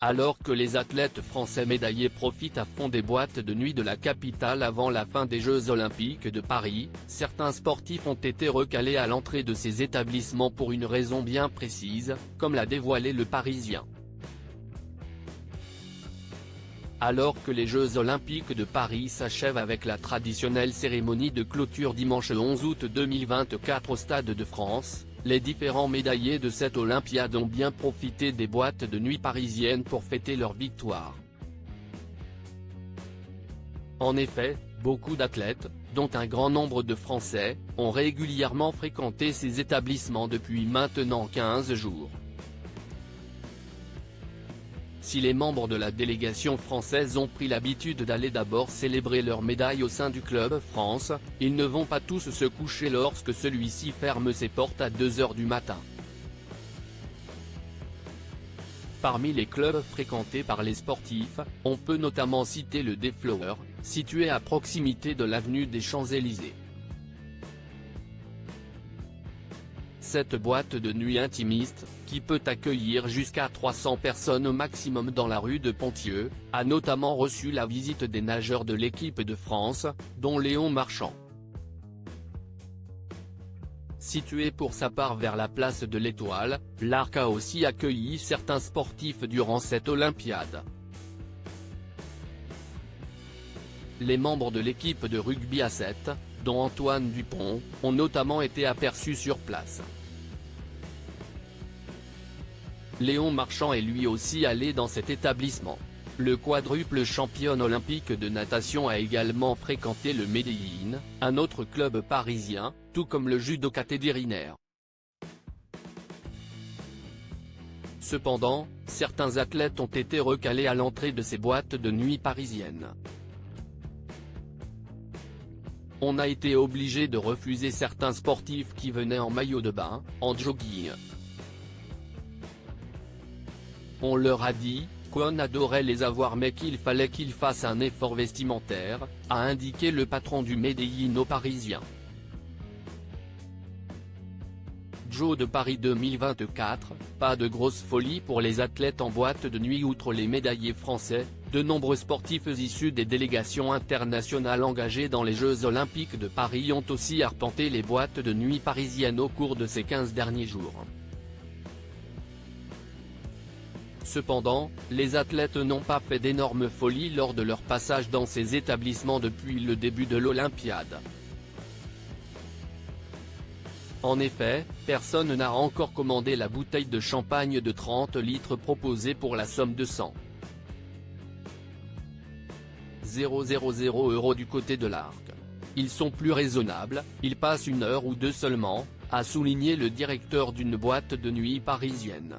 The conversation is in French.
Alors que les athlètes français médaillés profitent à fond des boîtes de nuit de la capitale avant la fin des Jeux Olympiques de Paris, certains sportifs ont été recalés à l'entrée de ces établissements pour une raison bien précise, comme l'a dévoilé Le Parisien. Alors que les Jeux Olympiques de Paris s'achèvent avec la traditionnelle cérémonie de clôture dimanche 11 août 2024 au Stade de France, les différents médaillés de cette Olympiade ont bien profité des boîtes de nuit parisiennes pour fêter leur victoire. En effet, beaucoup d'athlètes, dont un grand nombre de Français, ont régulièrement fréquenté ces établissements depuis maintenant 15 jours. Si les membres de la délégation française ont pris l'habitude d'aller d'abord célébrer leur médaille au sein du Club France, ils ne vont pas tous se coucher lorsque celui-ci ferme ses portes à 2 h du matin. Parmi les clubs fréquentés par les sportifs, on peut notamment citer le Déflower, situé à proximité de l'avenue des Champs-Élysées. Cette boîte de nuit intimiste, qui peut accueillir jusqu'à 300 personnes au maximum dans la rue de Ponthieu, a notamment reçu la visite des nageurs de l'équipe de France, dont Léon Marchand. Situé pour sa part vers la place de l'Étoile, l'Arc a aussi accueilli certains sportifs durant cette Olympiade. Les membres de l'équipe de rugby à 7, dont Antoine Dupont, ont notamment été aperçus sur place. Léon Marchand est lui aussi allé dans cet établissement. Le quadruple championne olympique de natation a également fréquenté le Medellín, un autre club parisien, tout comme le judoka Teddy Riner. Cependant, certains athlètes ont été recalés à l'entrée de ces boîtes de nuit parisiennes. On a été obligé de refuser certains sportifs qui venaient en maillot de bain, en jogging. On leur a dit qu'on adorait les avoir mais qu'il fallait qu'ils fassent un effort vestimentaire, a indiqué le patron du Medellín aux Parisiens. Jeux de Paris 2024, pas de grosse folie pour les athlètes en boîte de nuit. Outre les médaillés français, de nombreux sportifs issus des délégations internationales engagées dans les Jeux Olympiques de Paris ont aussi arpenté les boîtes de nuit parisiennes au cours de ces 15 derniers jours. Cependant, les athlètes n'ont pas fait d'énormes folies lors de leur passage dans ces établissements depuis le début de l'Olympiade. En effet, personne n'a encore commandé la bouteille de champagne de 30 litres proposée pour la somme de 100 000 € du côté de l'Arc. Ils sont plus raisonnables, ils passent 1 heure ou 2 seulement, a souligné le directeur d'une boîte de nuit parisienne.